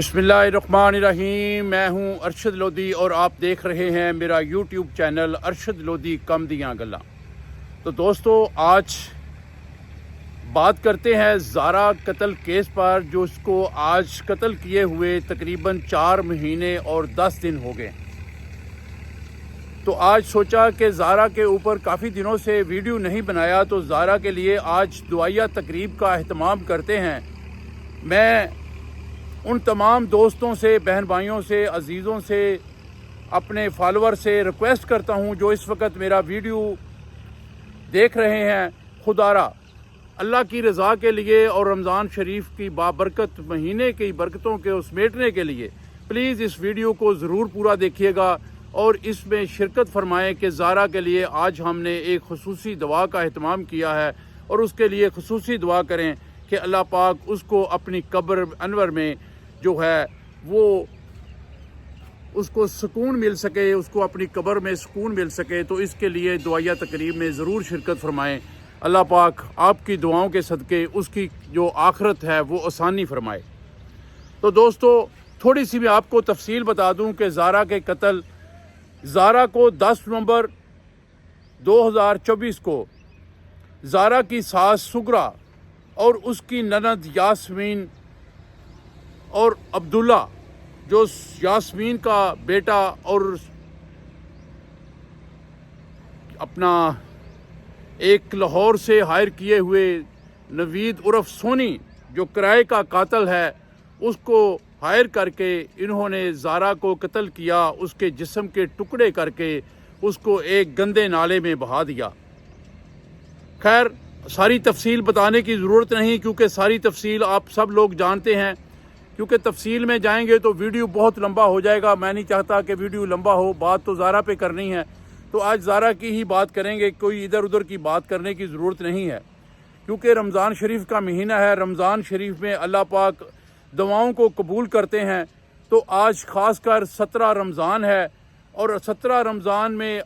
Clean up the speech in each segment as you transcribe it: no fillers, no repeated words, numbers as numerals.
बिस्मिल्लाहिर्रहमानिर्रहीम। मैं हूं अरशद लोधी और आप देख रहे हैं मेरा यूट्यूब चैनल अरशद लोधी कम दियां गल्लां। तो दोस्तों, आज बात करते हैं ज़ारा कत्ल केस पर, जो इसको आज कत्ल किए हुए तकरीबन 4 महीने और 10 दिन हो गए। तो आज सोचा कि ज़ारा के ऊपर काफ़ी दिनों से वीडियो नहीं बनाया, तो ज़ारा के लिए आज दुआया तकरीब का अहतमाम करते हैं। मैं उन तमाम दोस्तों से, बहन भाइयों से, अजीज़ों से, अपने फॉलोअर से रिक्वेस्ट करता हूं जो इस वक्त मेरा वीडियो देख रहे हैं, खुदारा अल्लाह की रज़ा के लिए और रमज़ान शरीफ की बाबरकत महीने की बरकतों के समेटने के लिए प्लीज़ इस वीडियो को ज़रूर पूरा देखिएगा और इसमें शिरकत फरमाएँ कि ज़ारा के लिए आज हमने एक खुसूसी दुआ का अहतमाम किया है और उसके लिए खुसूसी दुआ करें कि अल्लाह पाक उसको अपनी कब्र अनवर में जो है वो उसको सुकून मिल सके, उसको अपनी कब्र में सुकून मिल सके। तो इसके लिए दुआया तकरीब में ज़रूर शिरकत फरमाएँ। अल्लाह पाक आपकी दुआओं के सदक़े उसकी जो आखिरत है वो आसानी फरमाए। तो दोस्तों, थोड़ी सी मैं आपको तफसील बता दूं कि ज़ारा के कत्ल, ज़ारा को 10 नवंबर 2024 को ज़ारा की सास सुगरा और उसकी ननद यास्मीन और अब्दुल्ला, जो यास्मीन का बेटा और अपना एक लाहौर से हायर किए हुए नवीद उर्फ सोनी, जो किराए का कातिल है, उसको हायर करके इन्होंने ज़ारा को कत्ल किया। उसके जिस्म के टुकड़े करके उसको एक गंदे नाले में बहा दिया। खैर, सारी तफसील बताने की ज़रूरत नहीं, क्योंकि सारी तफसील आप सब लोग जानते हैं। क्योंकि तफसील में जाएंगे तो वीडियो बहुत लंबा हो जाएगा। मैं नहीं चाहता कि वीडियो लंबा हो, बात तो ज़ारा पे करनी है। तो आज ज़ारा की ही बात करेंगे, कोई इधर उधर की बात करने की ज़रूरत नहीं है, क्योंकि रमज़ान शरीफ का महीना है। रमज़ान शरीफ में अल्लाह पाक दुआओं को कबूल करते हैं। तो आज ख़ासकर 17 रमज़ान है और 17 रमज़ान में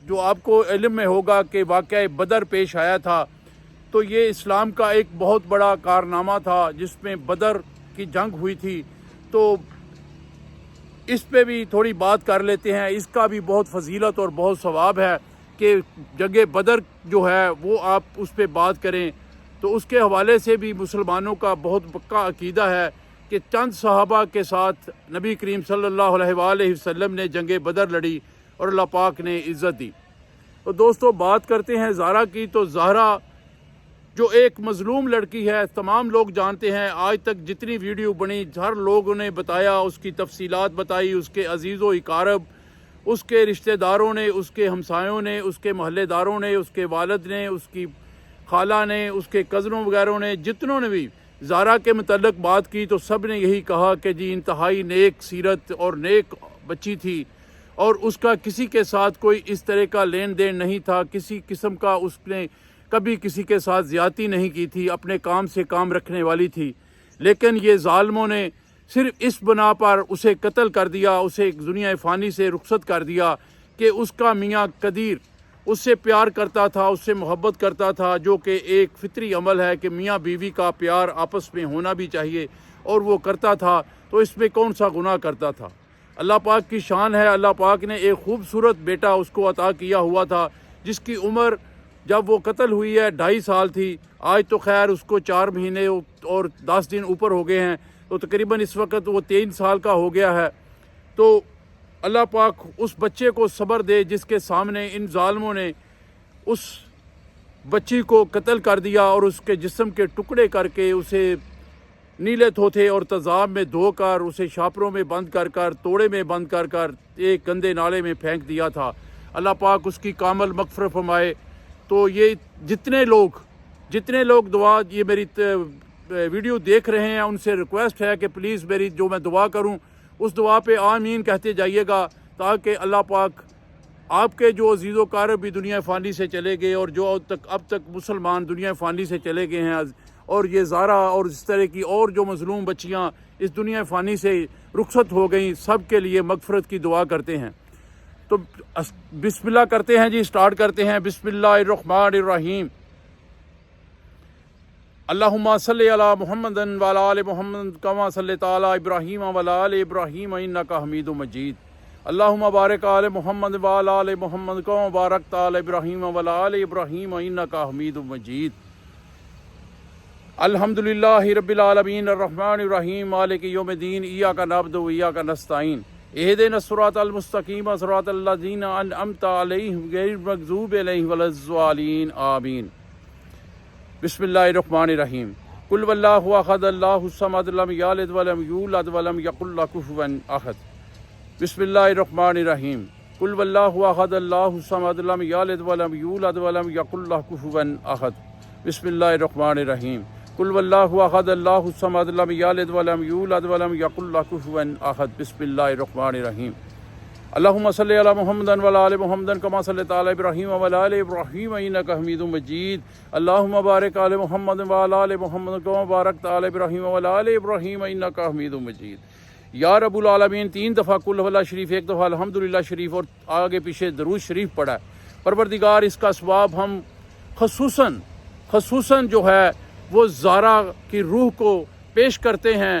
जो आपको इल्म में होगा कि वाक़या बदर पेश आया था। तो ये इस्लाम का एक बहुत बड़ा कारनामा था जिसमें बदर की जंग हुई थी। तो इस पे भी थोड़ी बात कर लेते हैं। इसका भी बहुत फजीलत और बहुत सवाब है कि जंग बदर जो है वो आप उस पर बात करें। तो उसके हवाले से भी मुसलमानों का बहुत पक्का अकीदा है कि चंद सहाबा के साथ नबी करीम सल्लल्लाहु अलैहि वसल्लम ने जंग बदर लड़ी और अल्लाह पाक ने इज़्ज़त दी। तो दोस्तों, बात करते हैं ज़ारा की। तो ज़ारा जो एक मज़लूम लड़की है, तमाम लोग जानते हैं। आज तक जितनी वीडियो बनी हर लोगों ने बताया, उसकी तफसीलात बताई, उसके अजीज़ो इकारब, उसके रिश्तेदारों ने, उसके हमसायों ने, उसके महल्लेदारों ने, उसके वालिद ने, उसकी खाला ने, उसके कज़नों वगैरह ने, जितनों ने भी ज़ारा के मुतल्लिक़ बात की, तो सब ने यही कहा कि जी इंतहाई नेक सीरत और नेक बच्ची थी और उसका किसी के साथ कोई इस तरह का लेन देन नहीं था। किसी किस्म का उसने कभी किसी के साथ ज़्यादती नहीं की थी, अपने काम से काम रखने वाली थी। लेकिन ये ज़ालिमों ने सिर्फ इस बना पर उसे कत्ल कर दिया, उसे दुनिया फ़ानी से रुखसत कर दिया कि उसका मियाँ कदीर उससे प्यार करता था, उससे मोहब्बत करता था, जो कि एक फ़ितरी अमल है कि मियाँ बीवी का प्यार आपस में होना भी चाहिए, और वो करता था। तो इसमें कौन सा गुनाह करता था। अल्लाह पाक की शान है, अल्लाह पाक ने एक खूबसूरत बेटा उसको अता किया हुआ था, जिसकी उम्र जब वो कत्ल हुई है 2.5 साल थी। आज तो खैर उसको 4 महीने और 10 दिन ऊपर हो गए हैं, तो तकरीबन इस वक्त वो 3 साल का हो गया है। तो अल्लाह पाक उस बच्चे को सब्र दे जिसके सामने इन जालिमों ने उस बच्ची को कत्ल कर दिया और उसके जिस्म के टुकड़े करके उसे नीले थोथे और तेज़ाब में धोकर उसे शापरों में बंद कर कर, तोड़े में बंद कर कर एक गंदे नाले में फेंक दिया था। अल्लाह पाक उसकी कामल मग़फ़िरत फरमाए। तो ये जितने लोग दुआ ये मेरी वीडियो देख रहे हैं, उनसे रिक्वेस्ट है कि प्लीज़ मेरी जो मैं दुआ करूं उस दुआ पे आमीन कहते जाइएगा, ताकि अल्लाह पाक आपके जो अजीज़ो कारब भी दुनिया फ़ानी से चले गए और जो अब तक मुसलमान दुनिया फ़ानी से चले गए हैं, और ये ज़ारा और इस तरह की और जो मज़लूम बच्चियाँ इस दुनिया फ़ानी से रुखसत हो गई, सब के लिए मग़फ़िरत की दुआ करते हैं। तो बिस्मिल्लाह करते हैं जी, स्टार्ट करते हैं। बिस्मिल्लाहिर्रहमानिर्रहीम। अल्लाहुम्मा सल्लि अला मुहम्मदन व अला आलि मुहम्मद कमा सल्लैता अला इब्राहीम व अला आलि इब्राहीम इन्नका हमीदुम मजीद। अल्लाहुम्मा बारिक अला मुहम्मद व अला आलि मुहम्मद कमा बारकता अला इब्राहीम व अला आलि इब्राहीम इन्नका हमीदुम मजीद। अल्हम्दुलिल्लाहि रब्बिल आलमीन अर्रहमानिर रहीम मालिकि यौमिद्दीन इय्याका नअबुदु व इय्याका नस्तईन इहदिनस सिरातल मुस्तकीम सिरातल लज़ीना अनअमता अलैहिम गैरिल मग़ज़ूबि अलैहिम वलज़्ज़ालिन आमीन। बिस्मिल्लाहिर्रहमानिर्रहीम। कुल वल्लाहु अहद अल्लाहुस समद लम यलिद वलम यूलद वलम यकुल लहु कुफुवन अहद। बिस्मिल्लाहिर्रहमानिर्रहीम। कुल वल्लाहु अहद अल्लाहुस समद लम यलिद वलम यूलद वलम यकुल लहु कुफुवन अहद। बिस्मिल्लाहिर्रहमानिर्रहीम। कुल वल्लाहु अहद अल्लाहुस समद लम यलिद वलम यूलद वलम यकुल लहु कुफुवन अहद। बिस्मिल्लाहिर्रहमानिर्रहीम। अल्लाहुम्मा सल्लि अला मुहम्मदन व अला आलि मुहम्मदन कमा सल्लैता अला इब्राहीम व अला आलि इब्राहीम इन्नका हमीदुम मजीद। अल्लाहुम्मा बारिक अला मुहम्मद व अला आलि मुहम्मद कमा बारकता अला इब्राहीम व अला आलि इब्राहीम इन्नका हमीदुम मजीद। या रब्बुल आलमीन 3 दफ़ा कुल हुवल्लाह शरीफ, 1 दफ़ा अल्हम्दुलिल्लाह शरीफ और आगे पीछे दरूद शरीफ पढ़ा है। परवरदिगार इसका सवाब हम खसूसन जो है वो ज़ारा की रूह को पेश करते हैं।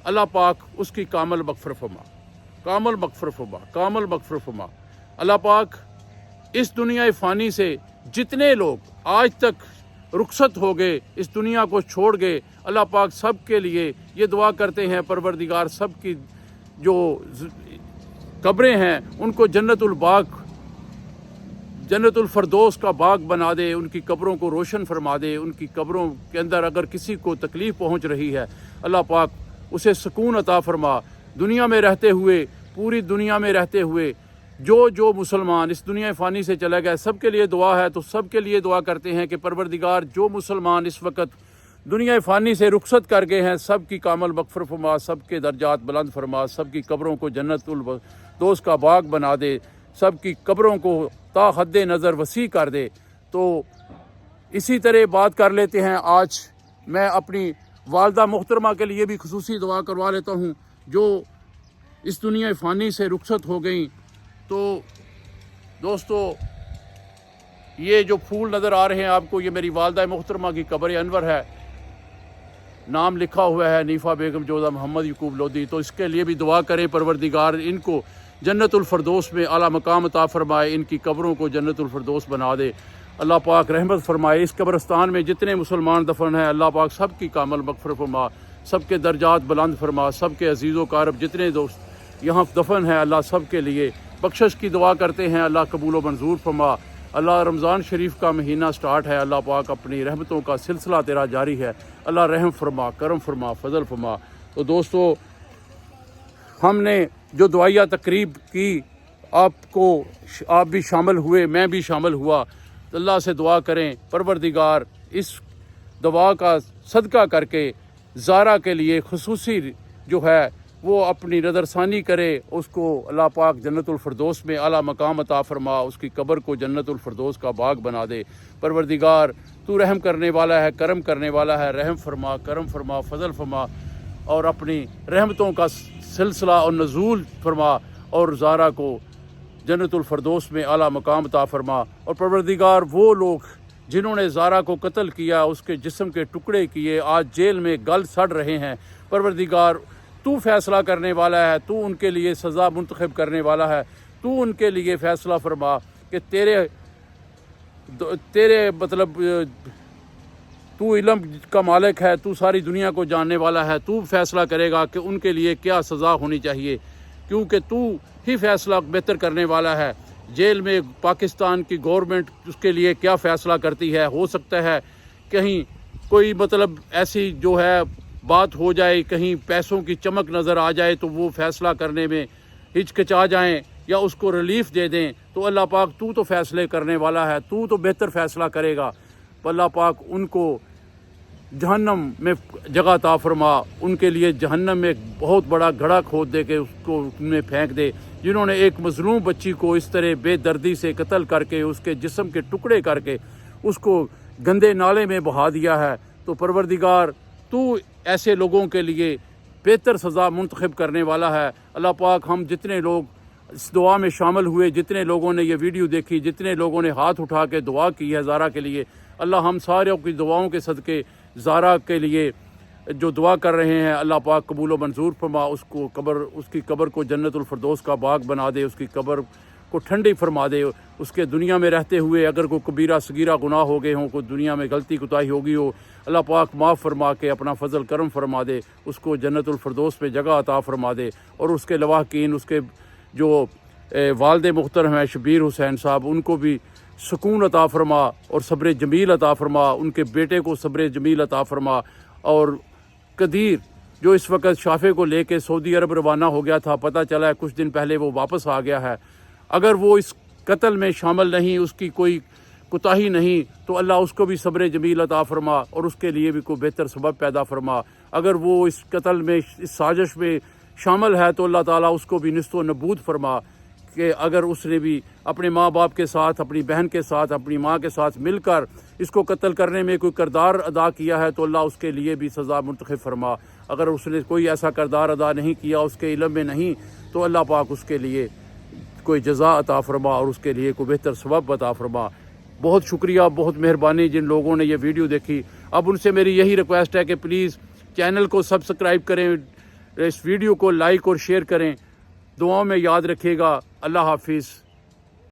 अल्लाह पाक उसकी कामल मग़फ़िरत फरमा, कामल मग़फ़िरत फरमा। अल्लाह पाक इस दुनिया फ़ानी से जितने लोग आज तक रुखसत हो गए, इस दुनिया को छोड़ गए, अल्लाह पाक सब के लिए ये दुआ करते हैं परवरदिगार सब की जो कब्रें हैं उनको जन्नतुल फ़रदौस का बाग बना दे, उनकी कब्रों को रोशन फरमा दे। उनकी कब्रों के अंदर अगर किसी को तकलीफ़ पहुँच रही है, अल्लाह पाक उसे सुकून अता फरमा। दुनिया में रहते हुए, पूरी दुनिया में रहते हुए जो मुसलमान इस दुनिया फ़ानी से चले गए, सब के लिए दुआ है। तो सब के लिए दुआ करते हैं कि परवरदिगार जो मुसलमान इस वक्त दुनिया फ़ानी से रुखसत कर गए हैं, सब की कामल मग़फ़िरत फरमा, सब के दर्जात बुलंद फरमा, सब की कब्रों को जन्नतुल फ़िरदौस का बाग बना दे, सब की कब्रों को ता हद्दे नज़र वसी कर दे। तो इसी तरह बात कर लेते हैं। आज मैं अपनी वालदा मुहतरमा के लिए भी खुसूसी दुआ करवा लेता हूँ जो इस दुनिया फ़ानी से रुखसत हो गई। तो दोस्तों, ये जो फूल नज़र आ रहे हैं आपको, ये मेरी वालदा मुहतरमा की कब्र अनवर है। नाम लिखा हुआ है नीफ़ा बेगम जोधा मोहम्मद यकूब लोधी। तो इसके लिए भी दुआ करें, परवरदिगार इनको जन्नतुल फ़िरदौस में आला मकाम अता फ़रमाए, इनकी कब्रों को जन्नतुल फ़िरदौस बना दे। अल्लाह पाक रहमत फरमाए। इस कब्रस्तान में जितने मुसलमान दफन हैं, अल्लाह पाक सब की कामल मग़फ़िरत फरमा, सब के दर्जात बुलंद फरमा, सब के अजीज़ व कारब जितने दोस्त यहाँ दफन हैं, अल्लाह सब के लिए बख्शिश की दुआ करते हैं। अल्लाह कबूल व मंजूर फरमा। अल्लाह रमज़ान शरीफ का महीना स्टार्ट है, अल्लाह पाक अपनी रहमतों का सिलसिला तेरा जारी है। अल्लाह रहम फरमा, करम फरमा, फजल फरमा। तो दोस्तों, हमने जो दुआया तकरीब की, आप भी शामिल हुए, मैं भी शामिल हुआ। तो अल्लाह से दुआ करें परवरदिगार इस दुआ का सदका करके ज़ारा के लिए खुसूसी जो है वो अपनी नज़रसानी करे, उसको अल्लाह पाक जन्नतुल फ़िरदौस में आला मकाम अता फ़रमा, उसकी कब्र को जन्नतुल फ़िरदौस का बाग बना दे। परवरदिगार तू रहम करने वाला है, करम करने वाला है, रहम फरमा, करम फरमा, फजल फरमा और अपनी रहमतों का सिलसिला और नज़ूल फरमा और ज़ारा को जन्नतुल फ़िरदौस में आला मकाम अता फ़रमा। और परवरदिगार वो लोग जिन्होंने ज़ारा को कत्ल किया, उसके जिस्म के टुकड़े किए, आज जेल में गल सड़ रहे हैं, परवरदिगार तू फ़ैसला करने वाला है, तू उनके लिए सज़ा मुंतखब करने वाला है। तू उनके लिए फ़ैसला फरमा कि तेरे मतलब तू इल्म का मालिक है, तू सारी दुनिया को जानने वाला है। तू फ़ैसला करेगा कि उनके लिए क्या सज़ा होनी चाहिए, क्योंकि तू ही फ़ैसला बेहतर करने वाला है। जेल में पाकिस्तान की गवर्नमेंट उसके लिए क्या फ़ैसला करती है, हो सकता है कहीं कोई मतलब ऐसी जो है बात हो जाए, कहीं पैसों की चमक नज़र आ जाए तो वो फ़ैसला करने में हिचकिचा जाएं या उसको रिलीफ़ दे दें। तो अल्लाह पाक तू तो फ़ैसले करने वाला है, तू तो बेहतर फ़ैसला करेगा। अल्लाह पाक उनको जहन्नम में जगह अता फरमा, उनके लिए जहन्नम में एक बहुत बड़ा घड़ा खोद दे के उसको उनमें फेंक दे, जिन्होंने एक मजलूम बच्ची को इस तरह बेदर्दी से कत्ल करके, उसके जिस्म के टुकड़े करके उसको गंदे नाले में बहा दिया है। तो परवरदिगार तू ऐसे लोगों के लिए बेहतर सज़ा मुंतखब करने वाला है। अल्लाह पाक हम जितने लोग इस दुआ में शामिल हुए, जितने लोगों ने ये वीडियो देखी, जितने लोगों ने हाथ उठा के दुआ की है ज़ारा के लिए, اللہ ہم ساروں کی دعاؤں کے صدقے زارا کے لیے جو دعا کر رہے ہیں اللہ پاک قبول و منظور فرما، اس کی قبر کو جنت الفردوس کا باغ بنا دے، اس کی قبر کو ٹھنڈی فرما دے، اس کے دنیا میں رہتے ہوئے اگر کوئی کبیرہ صغیرہ گناہ ہو گئے ہوں، کوئی دنیا میں غلطی کوتاہی ہوگی ہو، اللہ پاک معاف فرما کے اپنا فضل کرم فرما دے، اس کو جنت الفردوس پہ جگہ عطا فرما دے، اور اس کے لواحقین، اس کے جو والد محترم ہیں شبیر حسین صاحب، ان کو بھی سکون عطا فرما اور صبر جمیل عطا فرما، ان کے بیٹے کو صبر جمیل عطا فرما، اور قدیر جو اس وقت شافع کو لے کے سعودی عرب روانہ ہو گیا تھا، پتہ چلا ہے کچھ دن پہلے وہ واپس آ گیا ہے، اگر وہ اس قتل میں شامل نہیں، اس کی کوئی کوتاہی نہیں، تو اللہ اس کو بھی صبر جمیل عطا فرما اور اس کے لیے بھی کوئی بہتر سبب پیدا فرما، اگر وہ اس قتل میں، اس سازش میں شامل ہے تو اللہ تعالیٰ اس کو بھی نست و نبود فرما، کہ اگر اس نے بھی اپنے ماں باپ کے ساتھ، اپنی بہن کے ساتھ، اپنی ماں کے ساتھ مل کر اس کو قتل کرنے میں کوئی کردار ادا کیا ہے تو اللہ اس کے لیے بھی سزا منتخب فرما، اگر اس نے کوئی ایسا کردار ادا نہیں کیا، اس کے علم میں نہیں، تو اللہ پاک اس کے لیے کوئی جزا عطا فرما اور اس کے لیے کوئی بہتر سبب عطا فرما۔ بہت شکریہ، بہت مہربانی جن لوگوں نے یہ ویڈیو دیکھی۔ اب ان سے میری یہی ریکویسٹ ہے کہ پلیز چینل کو سبسکرائب کریں، اس ویڈیو کو لائک اور شیئر کریں، دعاؤں میں یاد رکھیے گا۔ اللہ حافظ۔